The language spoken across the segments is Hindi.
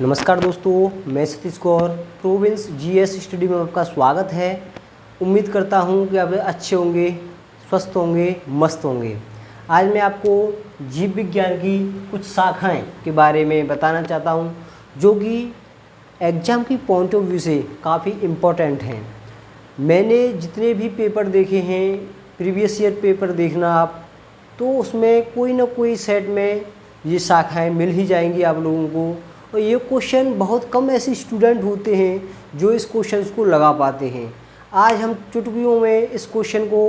नमस्कार दोस्तों, मैं Satish Kaur province GS study में आपका स्वागत है। उम्मीद करता हूं कि आप अच्छे होंगे, स्वस्थ होंगे, मस्त होंगे। आज मैं आपको जीव विज्ञान की कुछ शाखाएं के बारे में बताना चाहता हूं जो कि एग्ज़ाम की पॉइंट ऑफ व्यू से काफ़ी इम्पोर्टेंट हैं। मैंने जितने भी पेपर देखे हैं, प्रीवियस ईयर पेपर देखना आप, तो उसमें कोई ना कोई सेट में ये शाखाएं मिल ही जाएंगी आप लोगों को। और ये क्वेश्चन बहुत कम ऐसे स्टूडेंट होते हैं जो इस क्वेश्चन को लगा पाते हैं। आज हम चुटकियों में इस क्वेश्चन को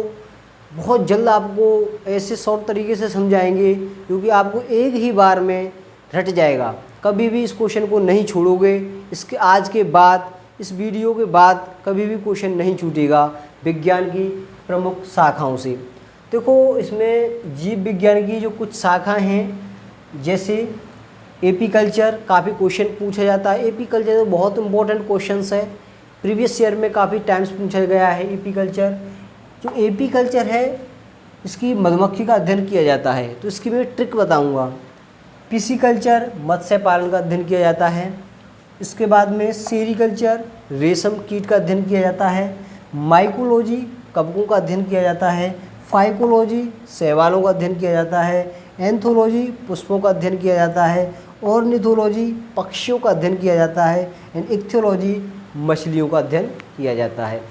बहुत जल्द आपको ऐसे शॉर्ट तरीके से समझाएंगे क्योंकि आपको एक ही बार में रट जाएगा। कभी भी इस क्वेश्चन को नहीं छोड़ोगे। इसके आज के बाद, इस वीडियो के बाद कभी भी क्वेश्चन नहीं छूटेगा विज्ञान की प्रमुख शाखाओं से। देखो, इसमें जीव विज्ञान की जो कुछ शाखाएं हैं, जैसे एपीकल्चर, काफ़ी क्वेश्चन पूछा जाता है। एपीकल्चर तो बहुत इंपॉर्टेंट क्वेश्चंस है, प्रीवियस ईयर में काफ़ी टाइम्स पूछा गया है। एपीकल्चर, जो एपीकल्चर है इसकी मधुमक्खी का अध्ययन किया जाता है, तो इसकी मैं ट्रिक बताऊंगा। पिसीकल्चर, मत्स्य पालन का अध्ययन किया जाता है। इसके बाद में सेरीकल्चर, रेशम कीट का अध्ययन किया जाता है। माइकोलॉजी, कवकों का अध्ययन किया जाता है। फाइकोलॉजी, शैवालों का अध्ययन किया जाता है। एंथोलॉजी, पुष्पों का अध्ययन किया जाता है। ऑर्निथोलॉजी, पक्षियों का अध्ययन किया जाता है। एंड इक्थियोलॉजी, मछलियों का अध्ययन किया जाता है।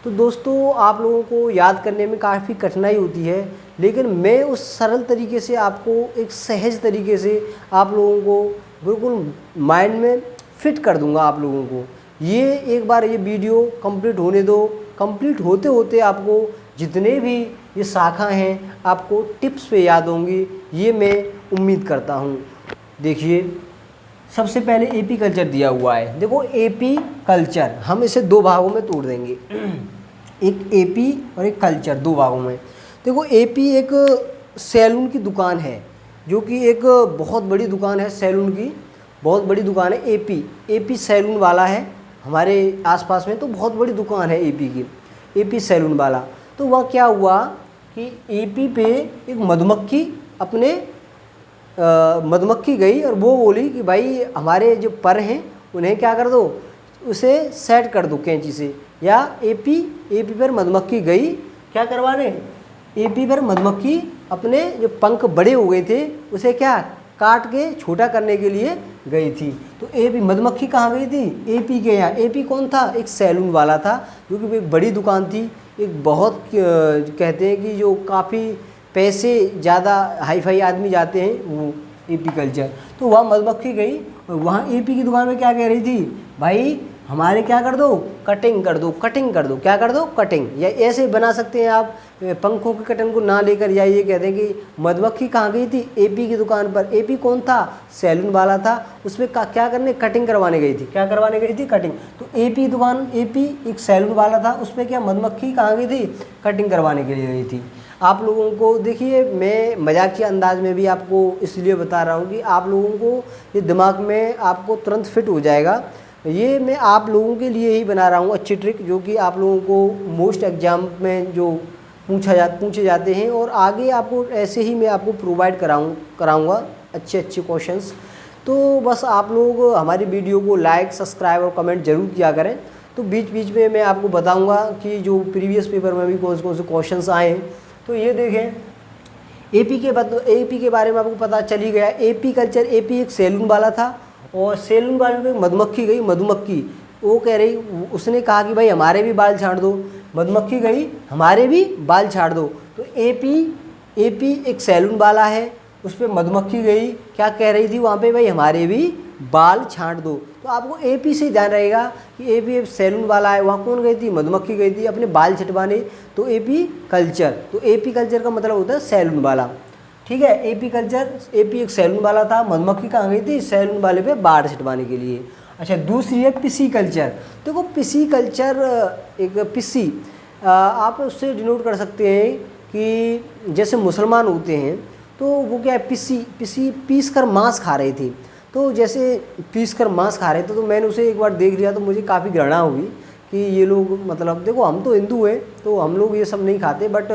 तो दोस्तों, आप लोगों को याद करने में काफ़ी कठिनाई होती है, लेकिन मैं उस सरल तरीके से आपको एक सहज तरीके से आप लोगों को बिल्कुल माइंड में फिट कर दूंगा। आप लोगों को ये एक बार ये वीडियो कंप्लीट होने दो। कंप्लीट होते होते आपको जितने भी ये शाखा हैं आपको टिप्स पे याद होंगी, ये मैं उम्मीद करता हूँ। देखिए, सबसे पहले एपी कल्चर दिया हुआ है। देखो, एपी कल्चर हम इसे दो भागों में तोड़ देंगे, एक एपी और एक कल्चर, दो भागों में। देखो, एपी एक सैलून की दुकान है, जो कि एक बहुत बड़ी दुकान है, सैलून की बहुत बड़ी दुकान है। एपी सैलून वाला है हमारे आसपास में, तो बहुत बड़ी दुकान है एपी की, एपी सैलून वाला। तो वह क्या हुआ कि एपी पे एक मधुमक्खी अपने मधुमक्खी गई और वो बोली कि भाई हमारे जो पर हैं उन्हें क्या कर दो, उसे सेट कर दो कैंची से। या एपी पर मधुमक्खी गई क्या करवाने, एपी पर मधुमक्खी अपने जो पंख बड़े हो गए थे उसे क्या काट के छोटा करने के लिए गई थी। तो एपी मधुमक्खी कहाँ गई थी, एपी के यहाँ। एपी कौन था, एक सैलून वाला था, जो कि एक बड़ी दुकान थी, एक बहुत कहते हैं कि जो काफ़ी पैसे ज़्यादा हाई फाई आदमी जाते हैं वो एपी कल्चर। तो वहाँ मधुमक्खी गई और वहाँ एपी की दुकान में क्या कह रही थी, भाई हमारे क्या कर दो, कटिंग कर दो, कटिंग कर दो, क्या कर दो, कटिंग। या ऐसे बना सकते हैं आप, पंखों की कटिंग को ना लेकर, या ये कहते हैं कि मधुमक्खी कहाँ गई थी, एपी की दुकान पर। एपी कौन था, सैलून वाला था, उसमें क्या करने, कटिंग करवाने गई थी। क्या करवाने गई थी, कटिंग। तो एपी दुकान, एपी एक सैलून वाला था, उसमें क्या मधुमक्खी कहाँ गई थी, कटिंग करवाने के लिए गई थी। आप लोगों को देखिए, मैं मजाकिया अंदाज में भी आपको इसलिए बता रहा हूँ कि आप लोगों को ये दिमाग में आपको तुरंत फिट हो जाएगा। ये मैं आप लोगों के लिए ही बना रहा हूँ अच्छी ट्रिक, जो कि आप लोगों को मोस्ट एग्जाम में जो पूछे जाते हैं, और आगे आपको ऐसे ही मैं आपको प्रोवाइड कराऊँगा अच्छे क्वेश्चन्स। तो बस आप लोग हमारी वीडियो को लाइक, सब्सक्राइब और कमेंट ज़रूर किया करें। तो बीच बीच में मैं आपको बताऊँगा कि जो प्रीवियस पेपर में भी कौन से क्वेश्चन आए। तो ये देखें, एपी के बारे में आपको पता चल ही गया। एपी कल्चर, एपी एक सैलून वाला था और सैलून वाले में मधुमक्खी गई। मधुमक्खी वो कह रही, उसने कहा कि भाई हमारे भी बाल छाँट दो। मधुमक्खी गई, हमारे भी बाल छाँट दो। तो एपी एक सैलून वाला है, उस पर मधुमक्खी गई, क्या कह रही थी वहाँ पे, भाई हमारे भी बाल छाँट दो। तो आपको एपी से ध्यान रहेगा कि एपी सैलून वाला है, वहाँ कौन गई थी, मधुमक्खी गई थी अपने बाल छटवाने। तो एपी कल्चर, तो एपी कल्चर का मतलब होता है सैलून वाला। ठीक है, एपी कल्चर, एपी एक सैलून वाला था, मधुमक्खी कहाँ गई थी, सैलून वाले पे बाल छटवाने के लिए। अच्छा, दूसरी है पिसी कल्चर। देखो, पिसी कल्चर एक पिसी, आप उससे डिनोट कर सकते हैं कि जैसे मुसलमान होते हैं तो वो क्या है, पीस कर मांस खा रहे थे। तो जैसे पीस कर मांस खा रहे थे, तो मैंने उसे एक बार देख लिया, तो मुझे काफ़ी घृणा हुई कि ये लोग, मतलब देखो हम तो हिंदू हैं तो हम लोग ये सब नहीं खाते, बट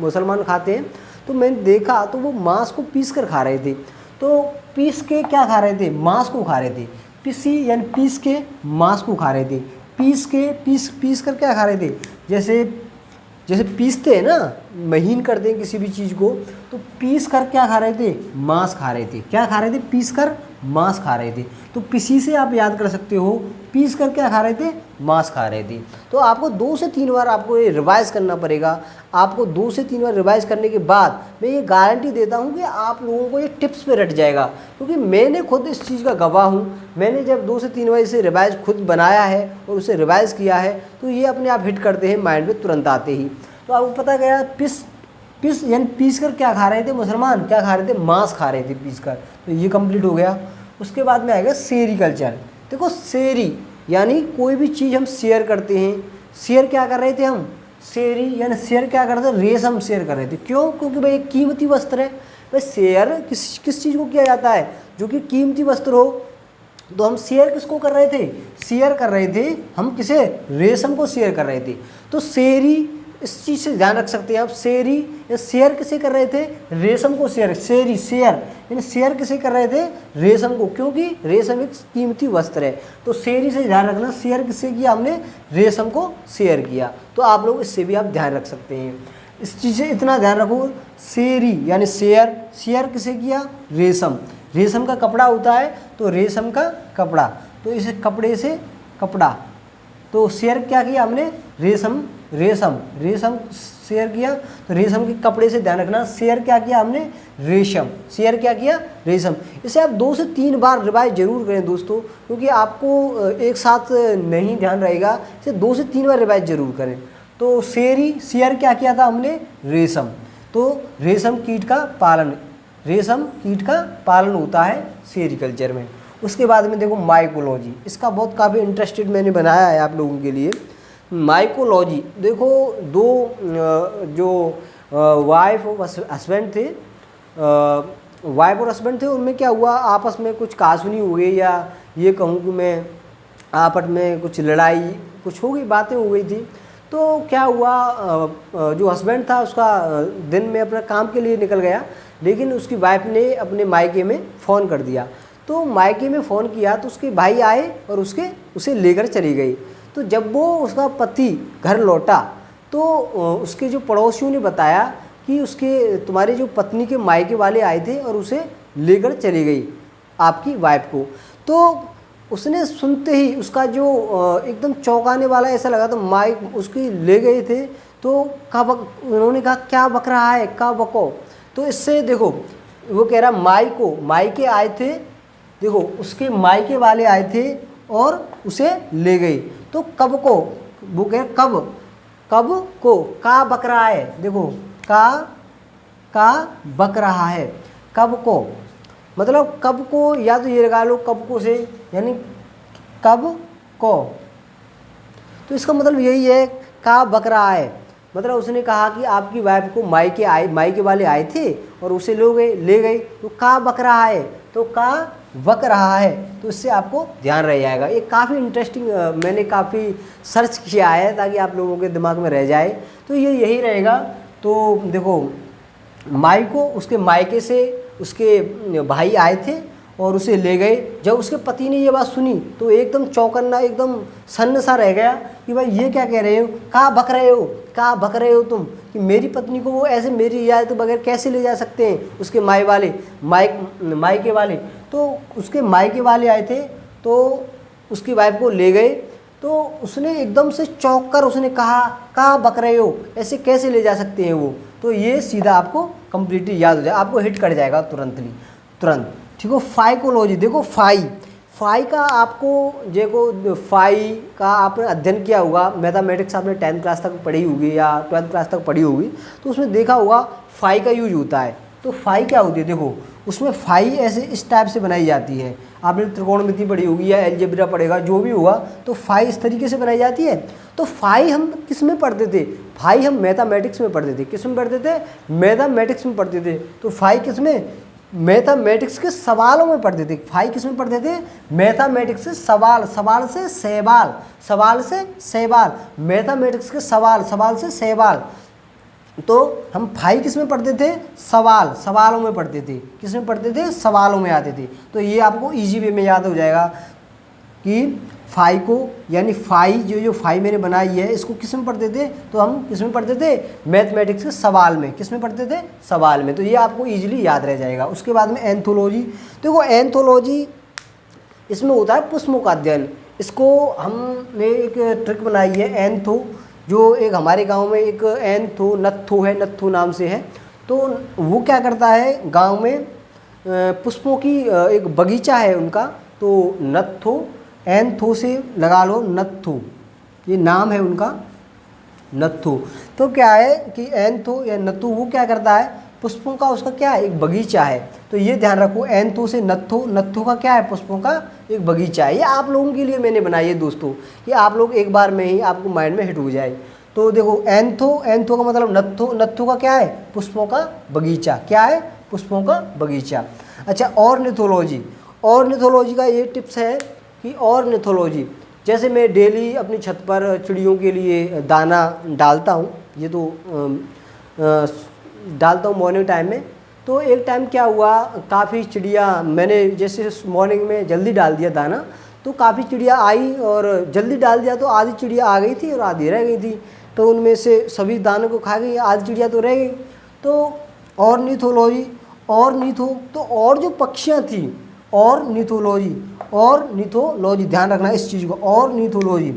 मुसलमान खाते हैं। तो मैंने देखा तो वो मांस को पीस कर खा रहे थे। तो पीस के क्या खा रहे थे, मांस को खा रहे थे। पीसी यानी पीस के मांस को खा रहे थे। पीस कर क्या खा रहे थे, जैसे पीसते हैं ना, महीन करते हैं किसी भी चीज़ को, तो पीस कर क्या खा रहे थे, मांस खा रहे थे। क्या खा रहे थे, पीस कर मांस खा रहे थे। तो पीसी से आप याद कर सकते हो, पीस कर क्या खा रहे थे, मांस खा रहे थे। तो आपको 2 से 3 बार आपको ये रिवाइज़ करना पड़ेगा। आपको 2 से 3 बार रिवाइज़ करने के बाद मैं ये गारंटी देता हूँ कि आप लोगों को ये टिप्स पे रट जाएगा, क्योंकि मैंने खुद इस चीज़ का गवाह हूँ। मैंने जब 2 से 3 बार इसे रिवाइज़ खुद बनाया है और उसे रिवाइज़ किया है, तो ये अपने आप हिट करते हैं माइंड में तुरंत आते ही। तो आपको पता गया, पीस यानी पीस कर क्या खा रहे थे मुसलमान, क्या खा रहे थे, मांस खा रहे थे पीस कर। तो ये कंप्लीट हो गया। उसके बाद में आएगा सेरीकल्चर। देखो सेरी यानी कोई भी चीज़ हम शेयर करते हैं। शेयर क्या कर रहे थे हम, सेरी यानी शेयर क्या कर रहे थे, रेशम शेयर कर रहे थे। क्यों, क्योंकि भाई एक कीमती वस्त्र है। भाई शेयर किस चीज़ को किया जाता है, जो कि कीमती वस्त्र हो। तो हम शेयर किसको कर रहे थे, शेयर कर रहे थे हम किसे, रेशम को शेयर कर रहे थे। तो सेरी, इस चीज़ से ध्यान रख सकते हैं आप। सेरी या शेयर किसे कर रहे थे, रेशम को शेयर। सेरी शेयर यानी शेयर किसे कर रहे थे, रेशम को, क्योंकि रेशम एक कीमती वस्त्र है। तो सेरी से ध्यान रखना, शेयर किसे किया हमने, रेशम को शेयर किया। तो आप लोग इससे भी आप ध्यान रख सकते हैं। इस चीज़ से इतना ध्यान रखो, सेरी यानी शेयर, शेयर किसे किया, रेशम। रेशम का कपड़ा होता है, तो रेशम का कपड़ा, तो इस कपड़े से कपड़ा, तो शेयर क्या किया हमने, रेशम शेयर किया। तो रेशम के कपड़े से ध्यान रखना, शेयर क्या किया हमने, रेशम। शेयर क्या किया, रेशम। इसे आप 2 से 3 बार रिवाइज जरूर करें दोस्तों, क्योंकि आपको एक साथ नहीं ध्यान रहेगा। इसे 2 से 3 बार रिवाइज जरूर करें। तो शेयर क्या किया था हमने, रेशम। तो रेशम कीट का पालन होता है सेरीकल्चर में। उसके बाद में देखो माइकोलॉजी, इसका बहुत काफ़ी इंटरेस्टेड मैंने बनाया है आप लोगों के लिए। माइकोलॉजी देखो, जो वाइफ और हस्बैंड थे, उनमें क्या हुआ, आपस में कुछ कहासुनी हो गई, या ये कहूँ कि मैं आपस में कुछ लड़ाई कुछ हो गई, बातें हो गई थी। तो क्या हुआ, जो हस्बैंड था उसका दिन में अपना काम के लिए निकल गया, लेकिन उसकी वाइफ ने अपने मायके में फ़ोन कर दिया। तो मायके में फ़ोन किया तो उसके भाई आए और उसे लेकर चली गई। तो जब वो उसका पति घर लौटा, तो उसके जो पड़ोसियों ने बताया कि तुम्हारी जो पत्नी के मायके वाले आए थे और उसे लेकर चली गई आपकी वाइफ को। तो उसने सुनते ही उसका जो एकदम चौंकाने वाला ऐसा लगा, तो माइक उसकी ले गए थे। तो उन्होंने कहा क्या बक रहा है, क्या बको। तो इससे देखो, वो कह रहा मायके आए थे, देखो उसके मायके वाले आए थे और उसे ले गई। तो कब को, वो कह कब को, का बक रहा है, देखो का बक रहा है, कब को मतलब कब को, या तो ये लगा लो कब को से, यानी कब को। तो इसका मतलब यही है, का बक रहा है, मतलब उसने कहा कि आपकी वाइफ को मायके वाले आए थे और उसे ले गए। तो का बक रहा है, तो का बक रहा है। तो इससे आपको ध्यान रह जाएगा। ये काफ़ी इंटरेस्टिंग, मैंने काफ़ी सर्च किया है ताकि आप लोगों के दिमाग में रह जाए। तो ये यही रहेगा। तो देखो, उसके मायके से उसके भाई आए थे और उसे ले गए। जब उसके पति ने ये बात सुनी तो एकदम चौंकन्ना, एकदम सन्न सा रह गया कि भाई ये क्या कह रहे हो, कहाँ बक रहे हो तुम, कि मेरी पत्नी को वो ऐसे मेरी इजाज़त तो बगैर कैसे ले जा सकते हैं उसके मायके वाले। तो उसके मायके वाले आए थे तो उसकी वाइफ को ले गए। तो उसने एकदम से चौंक कर उसने कहाँ बक रहे हो, ऐसे कैसे ले जा सकते हैं वो। तो ये सीधा आपको कंप्लीटली याद हो जाए, आपको हिट कर जाएगा तुरंत। ठीक हो। फाइकोलॉजी देखो, फाई का आपने अध्ययन किया होगा, मैथमेटिक्स आपने 10th क्लास तक पढ़ी होगी या 12th क्लास तक पढ़ी होगी, तो उसमें देखा होगा फाई का यूज होता है। तो फाई क्या होती है, देखो उसमें फाई ऐसे इस टाइप से बनाई जाती है। आपने त्रिकोणमिति पढ़ी होगी या अलजेब्रा पढ़ेगा, जो भी होगा, तो फाई इस तरीके से बनाई जाती है। तो फाई हम किस में पढ़ते थे, फाई हम मैथमेटिक्स में पढ़ते थे। किस में पढ़ते थे, मैथमेटिक्स में पढ़ते थे। तो फाई किस में, मैथमेटिक्स के सवालों में पढ़ते थे। फाई किस में पढ़ते थे, मैथमेटिक्स से सवाल से सवाल, मैथमेटिक्स के सवाल से सवाल। तो हम फाई किस में पढ़ते थे, सवालों में पढ़ते थे। किस में पढ़ते थे, सवालों में आते थे। तो ये आपको इजी वे में याद हो जाएगा। कि फाई को यानी फाई जो फाई मैंने बनाई है इसको किस में पढ़ते थे, तो हम किस में पढ़ते थे, मैथमेटिक्स के सवाल में। किस में पढ़ते थे, सवाल में। तो ये आपको ईजिली याद रह जाएगा। उसके बाद में एंथोलॉजी। देखो एंथोलॉजी इसमें होता है पुष्पों का अध्ययन। इसको हमने एक ट्रिक बनाई है एंथो, जो एक हमारे गांव में एक एंथो नत्थो है, नत्थो नाम से है। तो वो क्या करता है, गांव में पुष्पों की एक बगीचा है उनका। तो नत्थो एंथो से लगा लो नत्थो, ये नाम है उनका, नत्थो। तो क्या है कि एंथो या नत्थो वो क्या करता है, पुष्पों का उसका क्या है, एक बगीचा है। तो ये ध्यान रखो, एंथो से नत्थो, नत्थो का क्या है, पुष्पों का एक बगीचा है। ये आप लोगों के लिए मैंने बनाई है दोस्तों, ये आप लोग एक बार में ही आपको माइंड में हिट हो जाए। तो देखो एंथो, एंथो का मतलब नत्थो, नत्थो का क्या है, पुष्पों का बगीचा। क्या है, पुष्पों का बगीचा। अच्छा, ऑर्निथोलॉजी। ऑर्निथोलॉजी का ये टिप्स है कि ऑर्निथोलॉजी, जैसे मैं डेली अपनी छत पर चिड़ियों के लिए दाना डालता हूँ, ये तो डालता हूँ मॉर्निंग टाइम में। तो एक टाइम क्या हुआ, काफ़ी चिड़िया, मैंने जैसे मॉर्निंग में जल्दी डाल दिया दाना, तो काफ़ी चिड़िया आई और जल्दी डाल दिया तो आधी चिड़िया आ गई थी और आधी रह गई थी। तो उनमें से सभी दानों को खा गई, आधी चिड़िया तो रह गई। तो ऑर्निथोलॉजी, ऑर्निथो तो और जो पक्षियाँ थी, ऑर्निथोलॉजी, ऑर्निथोलॉजी ध्यान रखना इस चीज़ को, ऑर्निथोलॉजी,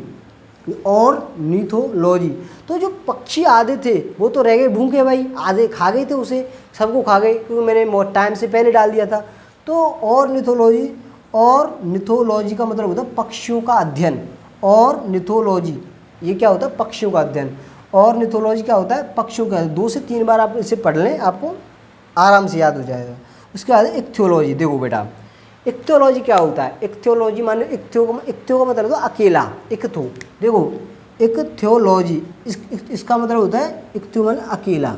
ऑर्निथोलॉजी। तो जो पक्षी आधे थे वो तो रह गए भूखे भाई, आधे खा गए थे उसे, सबको खा गए क्योंकि मैंने टाइम से पहले डाल दिया था। तो ऑर्निथोलॉजी, ऑर्निथोलॉजी का मतलब होता है पक्षियों का अध्ययन। ऑर्निथोलॉजी ये क्या होता है, पक्षियों का अध्ययन। ऑर्निथोलॉजी क्या होता है, पक्षियों का। 2 से 3 बार आप इसे पढ़ लें, आपको आराम से याद हो जाएगा। उसके बाद इक्थियोलॉजी। देखो बेटा इक्थियोलॉजी क्या होता है, इक्थियोलॉजी माने इक्थियो का मतलब होता है अकेला, इक्थो। देखो इक्थियोलॉजी इसका मतलब होता है इक्थियो माने अकेला,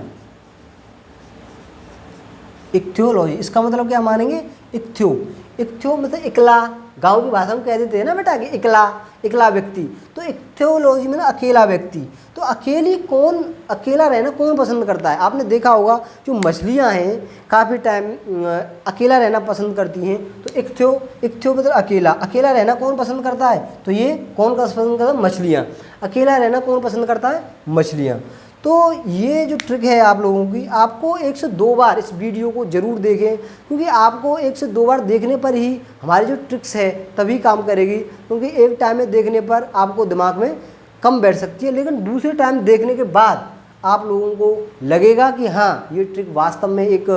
इक्थियोलॉजी इसका मतलब क्या मानेंगे, इक्थियो। इक्थियो मतलब इकला, गांव की भाषा में कह देते हैं ना बेटा कि इकला, इकला व्यक्ति। तो इक्थियोलॉजी में अकेला व्यक्ति। तो अकेला रहना कौन पसंद करता है, आपने देखा होगा जो मछलियां हैं काफ़ी टाइम अकेला रहना पसंद करती हैं। तो इक्थियो मतलब अकेला, अकेला रहना कौन पसंद करता है, तो ये कौन का पसंद करता है, मछलियाँ। अकेला रहना कौन पसंद करता है, मछलियाँ। तो ये जो ट्रिक है आप लोगों की, आपको 1 से 2 बार इस वीडियो को ज़रूर देखें, क्योंकि आपको 1 से 2 बार देखने पर ही हमारी जो ट्रिक्स है तभी काम करेगी। क्योंकि एक टाइम में देखने पर आपको दिमाग में कम बैठ सकती है, लेकिन दूसरे टाइम देखने के बाद आप लोगों को लगेगा कि हाँ ये ट्रिक वास्तव में एक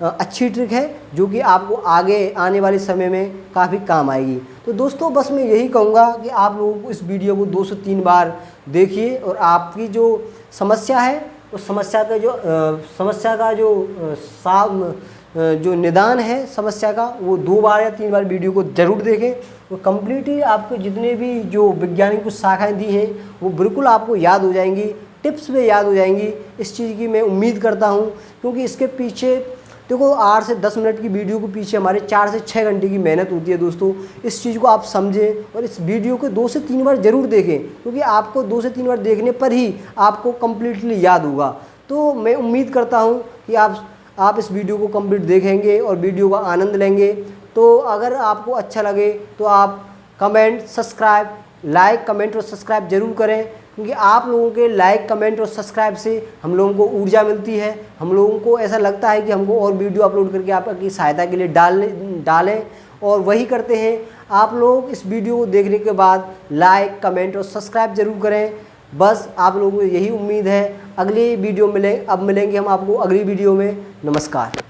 अच्छी ट्रिक है, जो कि आपको आगे आने वाले समय में काफ़ी काम आएगी। तो दोस्तों बस मैं यही कहूँगा कि आप लोगों को इस वीडियो को 2 से 3 बार देखिए, और आपकी जो समस्या है उस समस्या का जो निदान है समस्या का, वो 2 बार या 3 बार वीडियो को ज़रूर देखें। वो कम्प्लीटली आपको जितने भी जो वैज्ञानिक कुछ शाखाएँ दी हैं वो बिल्कुल आपको याद हो जाएंगी, टिप्स में याद हो जाएंगी। इस चीज़ की मैं उम्मीद करता हूँ, क्योंकि इसके पीछे देखो 8 से 10 मिनट की वीडियो के पीछे हमारे 4 से 6 घंटे की मेहनत होती है दोस्तों। इस चीज़ को आप समझें और इस वीडियो को 2 से 3 बार ज़रूर देखें, क्योंकि आपको 2 से 3 बार देखने पर ही आपको कम्प्लीटली याद होगा। तो मैं उम्मीद करता हूँ कि आप इस वीडियो को कंप्लीट देखेंगे और वीडियो का आनंद लेंगे। तो अगर आपको अच्छा लगे तो आप लाइक कमेंट और सब्सक्राइब ज़रूर करें, क्योंकि आप लोगों के लाइक कमेंट और सब्सक्राइब से हम लोगों को ऊर्जा मिलती है। हम लोगों को ऐसा लगता है कि हमको और वीडियो अपलोड करके आपकी सहायता के लिए डालें, और वही करते हैं। आप लोग इस वीडियो को देखने के बाद लाइक कमेंट और सब्सक्राइब ज़रूर करें। बस आप लोगों को यही उम्मीद है। अगली वीडियो मिलेंगे हम आपको अगली वीडियो में। नमस्कार।